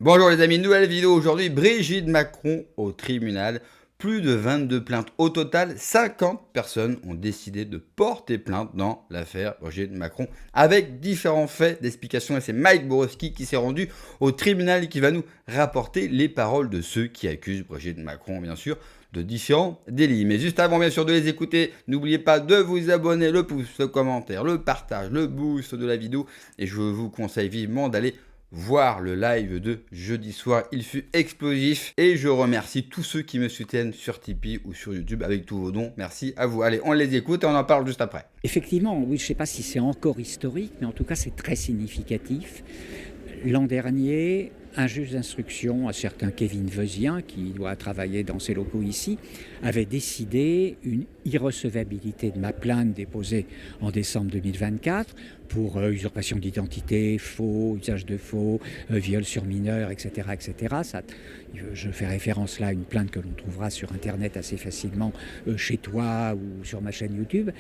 Bonjour les amis, nouvelle vidéo aujourd'hui, Brigitte Macron au tribunal. Plus de 22 plaintes au total, 50 personnes ont décidé de porter plainte dans l'affaire Brigitte Macron avec différents faits d'explication. Et c'est Mike Borowski qui s'est rendu au tribunal et qui va nous rapporter les paroles de ceux qui accusent Brigitte Macron, bien sûr, de différents délits. Mais juste avant, bien sûr, de les écouter, n'oubliez pas de vous abonner, le pouce, le commentaire, le partage, le boost de la vidéo. Et je vous conseille vivement d'aller voir le live de jeudi soir. Il fut explosif et je remercie tous ceux qui me soutiennent sur Tipeee ou sur YouTube avec tous vos dons. Merci à vous. Allez, on les écoute et on en parle juste après. Effectivement, oui, je ne sais pas si c'est encore historique, mais en tout cas c'est très significatif. L'an dernier, un juge d'instruction, un certain Kevin Veusien, qui doit travailler dans ses locaux ici, avait décidé une irrecevabilité de ma plainte déposée en décembre 2024 pour usurpation d'identité, faux, usage de faux, viol sur mineur, etc. etc. Ça, je fais référence là à une plainte que l'on trouvera sur Internet assez facilement chez toi ou sur ma chaîne YouTube.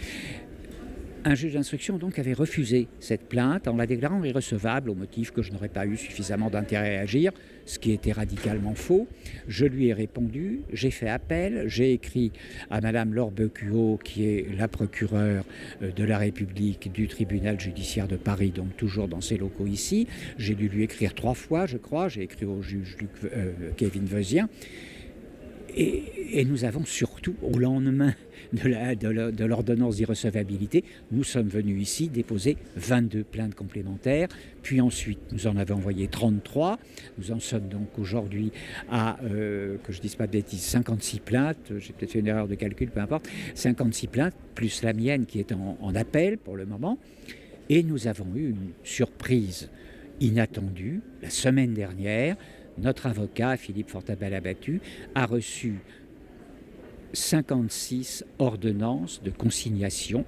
Un juge d'instruction donc avait refusé cette plainte en la déclarant irrecevable au motif que je n'aurais pas eu suffisamment d'intérêt à agir, ce qui était radicalement faux. Je lui ai répondu, j'ai fait appel, j'ai écrit à Madame Laure Becuot, qui est la procureure de la République du tribunal judiciaire de Paris, donc toujours dans ses locaux ici. J'ai dû lui écrire 3 fois, je crois. J'ai écrit au juge Kevin Veusien. Et nous avons surtout, au lendemain de l'ordonnance d'irrecevabilité, nous sommes venus ici déposer 22 plaintes complémentaires, puis ensuite nous en avons envoyé 33. Nous en sommes donc aujourd'hui à, que je ne dise pas de bêtises, 56 plaintes, j'ai peut-être fait une erreur de calcul, peu importe, 56 plaintes, plus la mienne qui est en appel pour le moment. Et nous avons eu une surprise inattendue la semaine dernière. Notre avocat, Philippe Fortabal-Abattu, a reçu 56 ordonnances de consignation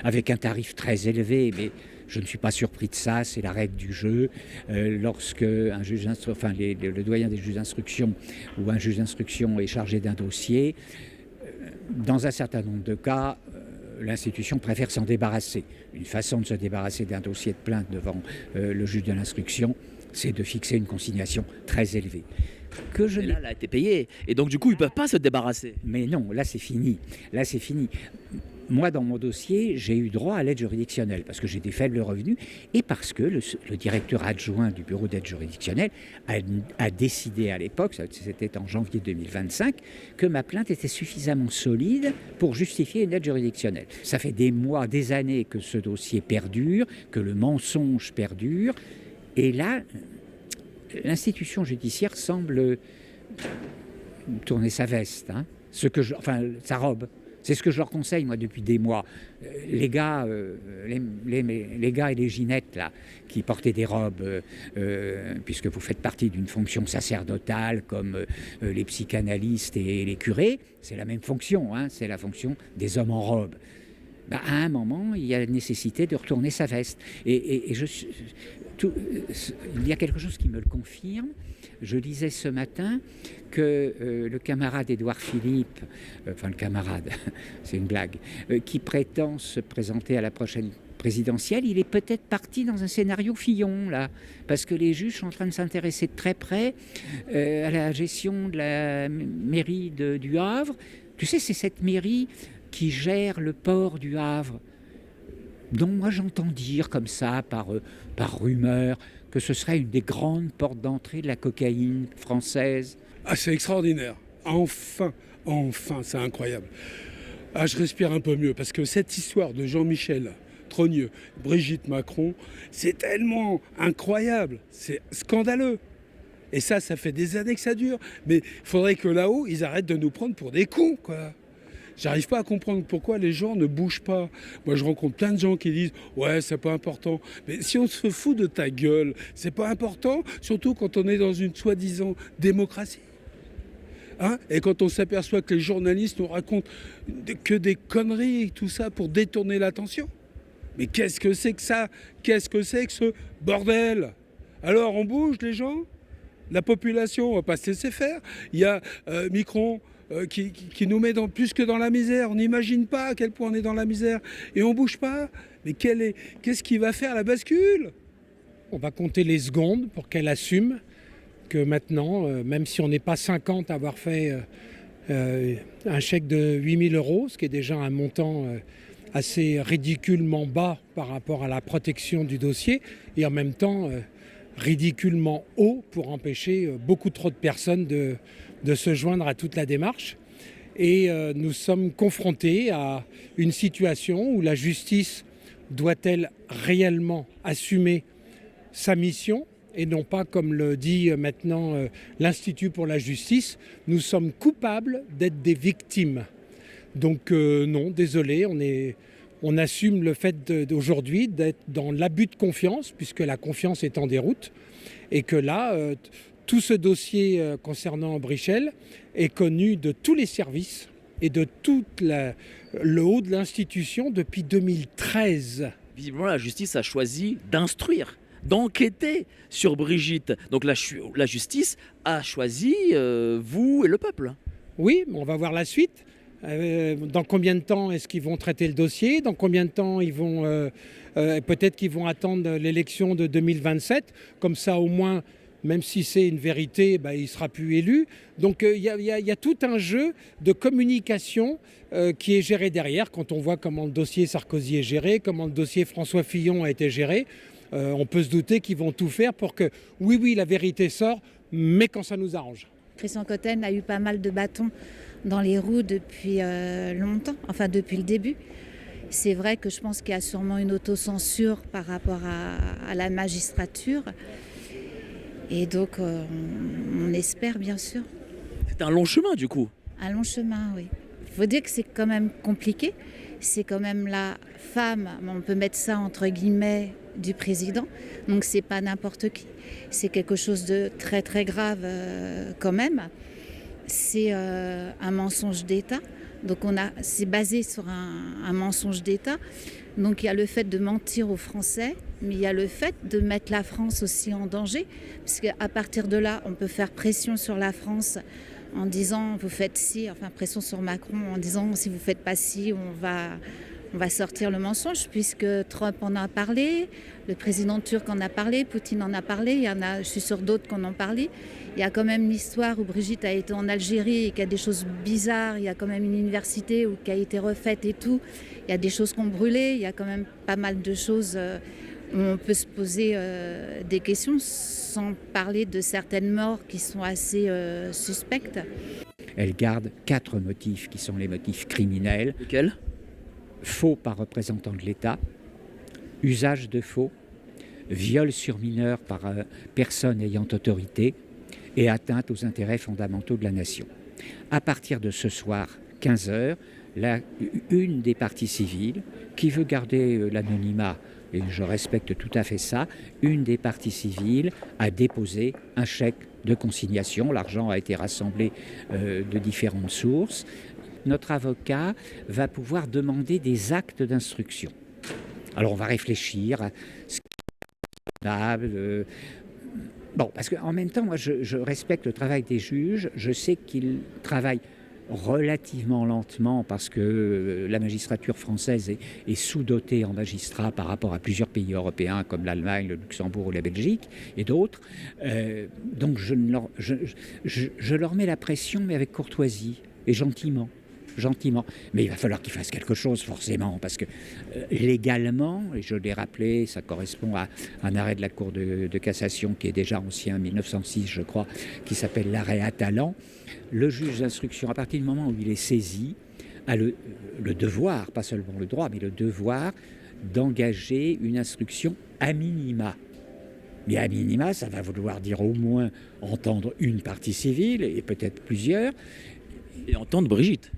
avec un tarif très élevé, mais je ne suis pas surpris de ça, c'est la règle du jeu. Lorsque un juge le doyen des juges d'instruction ou un juge d'instruction est chargé d'un dossier, dans un certain nombre de cas, l'institution préfère s'en débarrasser. Une façon de se débarrasser d'un dossier de plainte devant le juge de l'instruction, c'est de fixer une consignation très élevée. Là, elle a été payée. Et donc, du coup, ils ne peuvent pas se débarrasser. Mais non, là, c'est fini. Là, c'est fini. Moi, dans mon dossier, j'ai eu droit à l'aide juridictionnelle parce que j'ai des faibles revenus et parce que le directeur adjoint du bureau d'aide juridictionnelle a décidé à l'époque, c'était en janvier 2025, que ma plainte était suffisamment solide pour justifier une aide juridictionnelle. Ça fait des mois, des années que ce dossier perdure, que le mensonge perdure. Et là, l'institution judiciaire semble tourner sa veste, hein, sa robe. C'est ce que je leur conseille, moi, depuis des mois. Les gars et les ginettes, là, qui portaient des robes, puisque vous faites partie d'une fonction sacerdotale, comme les psychanalystes et les curés, c'est la même fonction, hein, c'est la fonction des hommes en robe. À un moment, il y a la nécessité de retourner sa veste. Il y a quelque chose qui me le confirme. Je lisais ce matin que le camarade Édouard Philippe, le camarade, c'est une blague, qui prétend se présenter à la prochaine présidentielle, il est peut-être parti dans un scénario Fillon, là, parce que les juges sont en train de s'intéresser de très près à la gestion de la mairie du Havre. Tu sais, c'est cette mairie qui gère le port du Havre, dont moi j'entends dire comme ça, par rumeur, que ce serait une des grandes portes d'entrée de la cocaïne française. Ah, c'est extraordinaire. Enfin, c'est incroyable. Ah, je respire un peu mieux parce que cette histoire de Jean-Michel Trogneux, Brigitte Macron, c'est tellement incroyable, c'est scandaleux. Et ça fait des années que ça dure. Mais il faudrait que là-haut, ils arrêtent de nous prendre pour des cons, quoi. J'arrive pas à comprendre pourquoi les gens ne bougent pas. Moi, je rencontre plein de gens qui disent « Ouais, c'est pas important ». Mais si on se fout de ta gueule, c'est pas important, surtout quand on est dans une soi-disant démocratie. Hein, et quand on s'aperçoit que les journalistes nous racontent que des conneries et tout ça pour détourner l'attention. Mais qu'est-ce que c'est que ça? Qu'est-ce que c'est que ce bordel? Alors, on bouge, les gens? La population, on va pas se laisser faire. Il y a Micron qui nous met plus que dans la misère. On n'imagine pas à quel point on est dans la misère. Et on bouge pas. Mais qu'est-ce qui va faire la bascule? On va compter les secondes pour qu'elle assume que maintenant, même si on n'est pas 50 à avoir fait un chèque de 8 000 €, ce qui est déjà un montant assez ridiculement bas par rapport à la protection du dossier, et en même temps ridiculement haut pour empêcher beaucoup trop de personnes de se joindre à toute la démarche. Et nous sommes confrontés à une situation où la justice doit-elle réellement assumer sa mission et non pas, comme le dit maintenant l'Institut pour la justice, nous sommes coupables d'être des victimes. Donc non, désolé, on assume le fait d'aujourd'hui d'être dans l'abus de confiance, puisque la confiance est en déroute, et que là, tout ce dossier concernant Brichel est connu de tous les services et de tout le haut de l'institution depuis 2013. Visiblement, la justice a choisi d'instruire, d'enquêter sur Brigitte. Donc la justice a choisi vous et le peuple. Oui, on va voir la suite. Dans combien de temps est-ce qu'ils vont traiter le dossier? Dans combien de temps ils vont peut-être qu'ils vont attendre l'élection de 2027? Comme ça, au moins, même si c'est une vérité, il ne sera plus élu. Donc il y a tout un jeu de communication qui est géré derrière. Quand on voit comment le dossier Sarkozy est géré, comment le dossier François Fillon a été géré, on peut se douter qu'ils vont tout faire pour que, oui, la vérité sort, mais quand ça nous arrange. Christian Cotten a eu pas mal de bâtons dans les roues depuis longtemps, enfin depuis le début. C'est vrai que je pense qu'il y a sûrement une autocensure par rapport à la magistrature. Et donc, on espère bien sûr. C'est un long chemin du coup. Un long chemin, oui. Il faut dire que c'est quand même compliqué. C'est quand même la femme, on peut mettre ça entre guillemets, du président. Donc, c'est pas n'importe qui. C'est quelque chose de très très grave quand même. C'est un mensonge d'État. Donc c'est basé sur un mensonge d'État. Donc il y a le fait de mentir aux Français, mais il y a le fait de mettre la France aussi en danger. Parce qu'à partir de là, on peut faire pression sur la France en disant vous faites ci, enfin pression sur Macron en disant si vous faites pas ci, on va sortir le mensonge, puisque Trump en a parlé, le président turc en a parlé, Poutine en a parlé, il y en a, je suis sûre d'autres qui en ont parlé. Il y a quand même l'histoire où Brigitte a été en Algérie et qu'il y a des choses bizarres, il y a quand même une université qui a été refaite et tout, il y a des choses qui ont brûlé, il y a quand même pas mal de choses où on peut se poser des questions, sans parler de certaines morts qui sont assez suspectes. Elle garde 4 motifs qui sont les motifs criminels. Lesquels ? Faux par représentant de l'État, usage de faux, viol sur mineur par personne ayant autorité et atteinte aux intérêts fondamentaux de la nation. À partir de ce soir, 15h, une des parties civiles, qui veut garder l'anonymat, et je respecte tout à fait ça, une des parties civiles a déposé un chèque de consignation. L'argent a été rassemblé de différentes sources. Notre avocat va pouvoir demander des actes d'instruction. Alors on va réfléchir à ce qui est raisonnable. Bon, parce qu'en même temps, moi je respecte le travail des juges. Je sais qu'ils travaillent relativement lentement parce que la magistrature française est sous-dotée en magistrats par rapport à plusieurs pays européens comme l'Allemagne, le Luxembourg ou la Belgique et d'autres. Donc je leur mets la pression, mais avec courtoisie et gentiment. Mais il va falloir qu'ils fassent quelque chose forcément, parce que légalement, et je l'ai rappelé, ça correspond à un arrêt de la Cour de cassation qui est déjà ancien, 1906 je crois, qui s'appelle l'arrêt Atalan. Le juge d'instruction, à partir du moment où il est saisi, a le devoir, pas seulement le droit, mais le devoir d'engager une instruction à minima. Mais à minima, ça va vouloir dire au moins entendre une partie civile, et peut-être plusieurs. Et entendre Brigitte.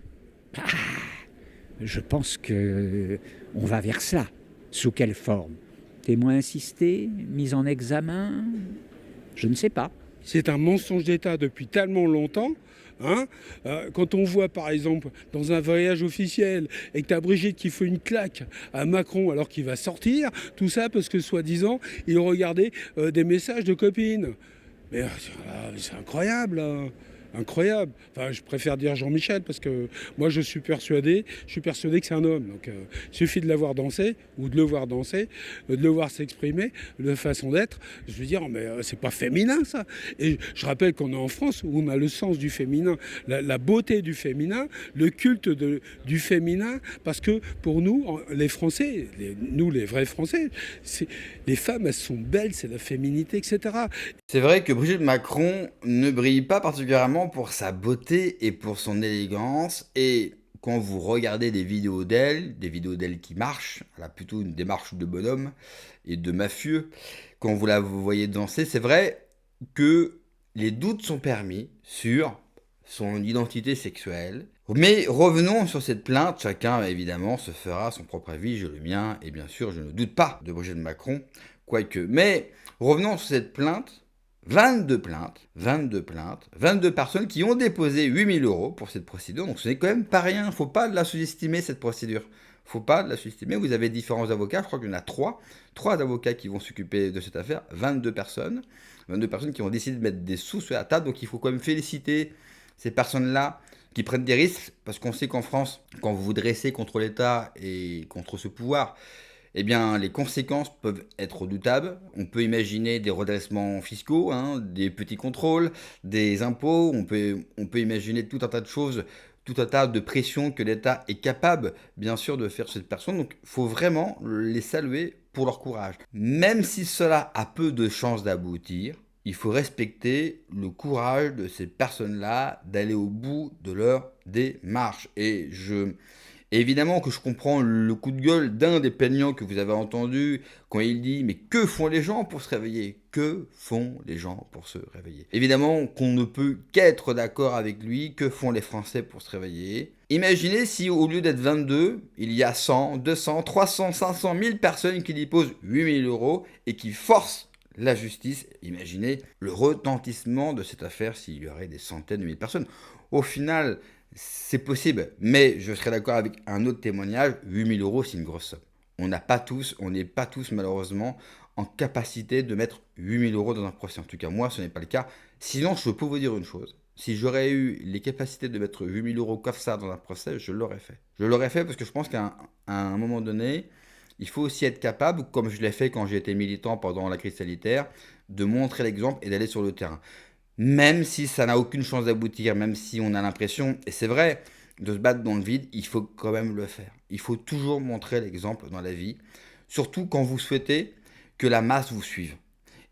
Je pense qu'on va vers cela. Sous quelle forme? Témoin assisté? Mise en examen? Je ne sais pas. C'est un mensonge d'État depuis tellement longtemps. Quand on voit par exemple dans un voyage officiel et que tu as Brigitte qui fait une claque à Macron alors qu'il va sortir, tout ça parce que soi-disant il regardait des messages de copines. Mais c'est incroyable. incroyable. Enfin, je préfère dire Jean-Michel parce que moi, je suis persuadé que c'est un homme. Donc, il suffit de l'avoir dansé ou de le voir danser, de le voir s'exprimer, de façon d'être. Je veux dire, mais c'est pas féminin, ça. Et je rappelle qu'on est en France où on a le sens du féminin, la beauté du féminin, le culte du féminin, parce que pour nous, les Français, nous les vrais Français, les femmes, elles sont belles, c'est la féminité, etc. C'est vrai que Brigitte Macron ne brille pas particulièrement pour sa beauté et pour son élégance. Et quand vous regardez des vidéos d'elle qui marchent, elle a plutôt une démarche de bonhomme et de mafieux, quand vous la voyez danser, c'est vrai que les doutes sont permis sur son identité sexuelle. Mais revenons sur cette plainte, chacun évidemment se fera son propre avis, j'ai le mien, et bien sûr je ne doute pas de Brigitte Macron, quoique. Mais revenons sur cette plainte, 22 personnes qui ont déposé 8 000 € pour cette procédure, donc ce n'est quand même pas rien, il ne faut pas la sous-estimer cette procédure. Faut pas la sous-estimer, vous avez différents avocats, je crois qu'il y en a trois avocats qui vont s'occuper de cette affaire, 22 personnes qui ont décidé de mettre des sous sur la table, donc il faut quand même féliciter ces personnes-là qui prennent des risques, parce qu'on sait qu'en France, quand vous vous dressez contre l'État et contre ce pouvoir, eh bien, les conséquences peuvent être redoutables. On peut imaginer des redressements fiscaux, des petits contrôles, des impôts, on peut imaginer tout un tas de choses, tout un tas de pressions que l'État est capable, bien sûr, de faire sur cette personne. Donc, il faut vraiment les saluer pour leur courage. Même si cela a peu de chances d'aboutir, il faut respecter le courage de ces personnes-là d'aller au bout de leur démarche. Et évidemment que je comprends le coup de gueule d'un des plaignants que vous avez entendu quand il dit « Mais que font les gens pour se réveiller ? Que font les gens pour se réveiller ?» Évidemment qu'on ne peut qu'être d'accord avec lui. Que font les Français pour se réveiller ? Imaginez si au lieu d'être 22, il y a 100, 200, 300, 500, 1000 personnes qui déposent 8 000 € et qui forcent la justice. Imaginez le retentissement de cette affaire s'il y aurait des centaines de milliers de personnes. Au final, c'est possible, mais je serais d'accord avec un autre témoignage, 8 000 €, c'est une grosse somme. On n'est pas tous malheureusement en capacité de mettre 8 000 € dans un procès. En tout cas, moi, ce n'est pas le cas. Sinon, je peux vous dire une chose. Si j'aurais eu les capacités de mettre 8 000 € comme ça dans un procès, je l'aurais fait. Je l'aurais fait parce que je pense qu'à un moment donné, il faut aussi être capable, comme je l'ai fait quand j'ai été militant pendant la crise sanitaire, de montrer l'exemple et d'aller sur le terrain. Même si ça n'a aucune chance d'aboutir, même si on a l'impression, et c'est vrai, de se battre dans le vide, il faut quand même le faire. Il faut toujours montrer l'exemple dans la vie, surtout quand vous souhaitez que la masse vous suive.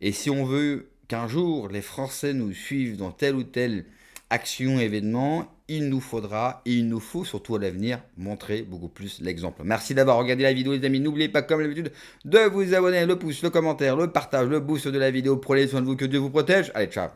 Et si on veut qu'un jour les Français nous suivent dans telle ou telle action, événement, il nous faut surtout à l'avenir montrer beaucoup plus l'exemple. Merci d'avoir regardé la vidéo les amis, n'oubliez pas comme d'habitude de vous abonner, le pouce, le commentaire, le partage, le boost de la vidéo, prenez soin de vous, que Dieu vous protège, allez ciao.